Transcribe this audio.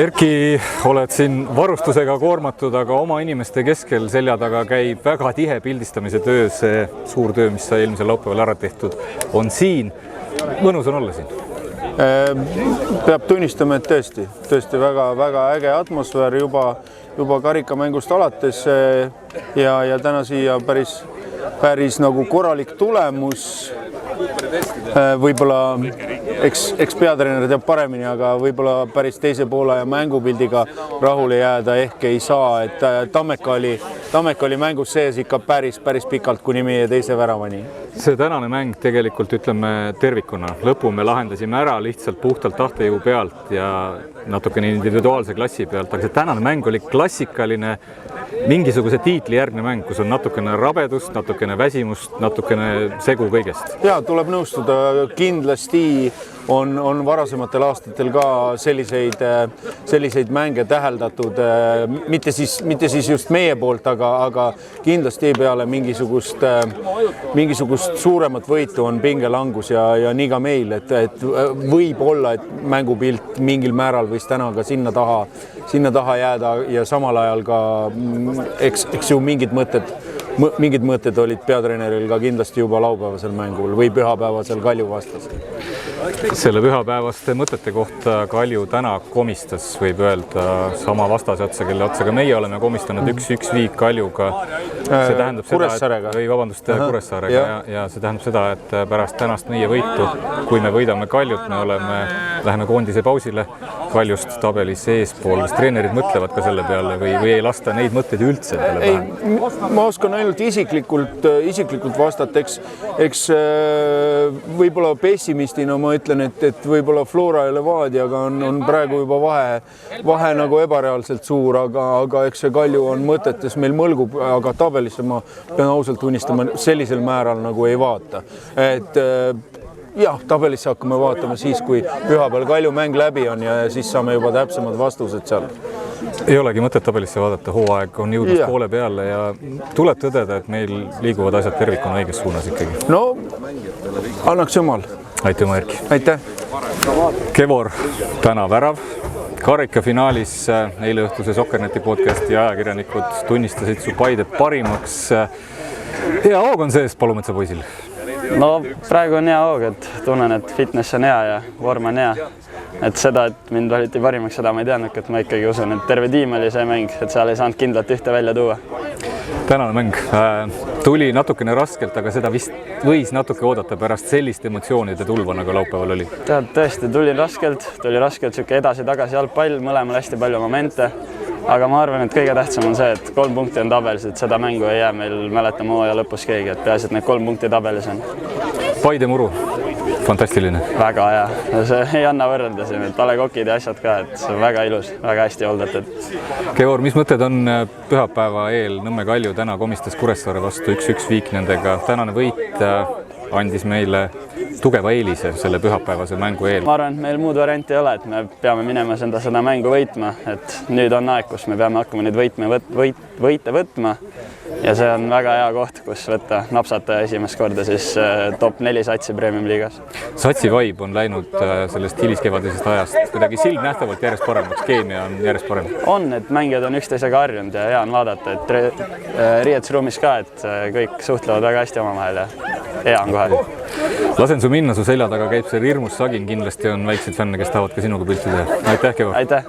Erki, oled siin varustusega koormatud, aga oma inimeste keskel selja taga käib väga tihe pildistamise töö. See suur töö, mis sai eelmisel laupäeval ära tehtud, on siin. Mõnus on olla siin? Peab tunnistama, et tõesti väga äge atmosfäär juba karikamängust alates ja täna siia päris nagu korralik tulemus. Võib-olla eks peatreener teab paremini, aga võib-olla päris teise poole ja mängupildiga rahule jääda ehk ei saa, et Tammeka oli mängus sees ikka päris pikalt kuni meie teise väravani. See tänane mäng tegelikult ütleme tervikuna. Lõpu me lahendasime ära lihtsalt puhtalt tahtejõu pealt ja natukene individuaalse klassi pealt, aga see tänane mäng oli klassikaline mingisuguse tiitli järgne mäng, kus on natukene rabedust, natukene väsimust, natukene segu kõigest. Ja tuleb nõustuda, kindlasti on varasematel aastatel ka selliseid mänge täheldatud, mitte siis just meie poolt, aga kindlasti peale mingisugust suuremat võitu on pingelangus ja nii ka meil, et võib olla, et mängupilt mingil määral võis täna ka sinna taha jääda ja samal ajal ka eks ju mingid mõtted olid peatreeneril ka kindlasti juba laupäevasel mängul või pühapäevasel Kalju vastas. Selle pühapäevaste mõtete kohta Kalju täna komistas, võib öelda, sama vastase otsa, kelle otsaga meie oleme komistanud 1-1 viik Kaljuga. See tähendab Kuressaarega. Kuressaarega ja see tähendab seda, et pärast tänast meie võitu, kui me võidame Kaljut, läheme koondise pausile Kaljust tabelis eespool. Kas treenerid mõtlevad ka selle peale või ei lasta neid mõtteid üldse endale pähe? Ma oskan ainult isiklikult vastata, eks võib-olla pessimistina ma ütlen, et võib-olla Flora ja Levadiaga on praegu juba vahe nagu ebareaalselt suur, aga eks see Kalju on mõtetes meil mõlgub, aga tabelisse ma pean ausalt tunnistama sellisel määral nagu ei vaata. Et jah, tabelisse hakkame vaatama siis, kui pühapäeval Kalju mäng läbi on ja siis saame juba täpsemad vastused seal. Ei olegi mõtet tabelisse vaadata, hooaeg on jõudnud poole peale ja tuleb tõdeda, et meil liiguvad asjad tervikuna õiges suunas ikkagi. No, annaks jumal. Aitüma, Erki. Aitäh. Kevor, täna värav. Karika finaalis eile õhtuse Sokkerneti podcasti ajakirjanikud tunnistasid su Paidet parimaks. Hea hoog on sees Palumetsa poisil? No praegu on hea hoog, et tunnen, et fitness on hea ja vorm on hea. Et seda, et mind valiti parimaks, seda ma ei teadnud, et ma ikkagi usun, et terve tiim oli see mäng, et seal ei saanud kindlalt ühte välja tuua. Tänane mäng tuli natukene raskelt, aga seda vist võis natuke oodata pärast sellist emotsioonide tulva, nagu laupäeval oli. Tõesti, tuli raskelt siuke edasi-tagasi jalgpall, mõlemal hästi palju momente. Aga ma arvan, et kõige tähtsam on see, et 3 punkti on tabelis, et seda mängu ei jää meil mäletama hooaja lõpus keegi, et peaasi, et need 3 punkti tabelis on. Paide muru, fantastiline. Väga hea, see ei anna võrrelda siin, et alekokid ja asjad ka, et see on väga ilus, väga hästi hooldatud. Kevor, mis mõtted on pühapäeva eel? Nõmme Kalju täna komistas Kuressaare vastu 1-1 viik nendega. Tänane võit andis meile tugeva eelise selle pühapäevase mängu eel. Ma arvan, et meil muud varianti ei ole, et me peame minema seda mängu võitma, et nüüd on aeg, kus me peame hakkama nüüd võite võtma ja see on väga hea koht, kus võtta napsata esimest korda siis top 4 satsi Premium liigas. Satsi vibe on läinud sellest hiliskevadisest ajast kuidagi silmnähtavalt järjest paremaks, keemia on järjest parem. On, et mängijad on üksteisega harjunud ja hea on vaadata, et riietusruumis ka, et kõik suhtlevad väga hästi omavahel ja hea on kohe. Lasen su minna, su selja taga käib see hirmus sagin, kindlasti on väikseid fänne, kes tahavad ka sinuga pilti teha. Aitäh, Kevor! Aitäh!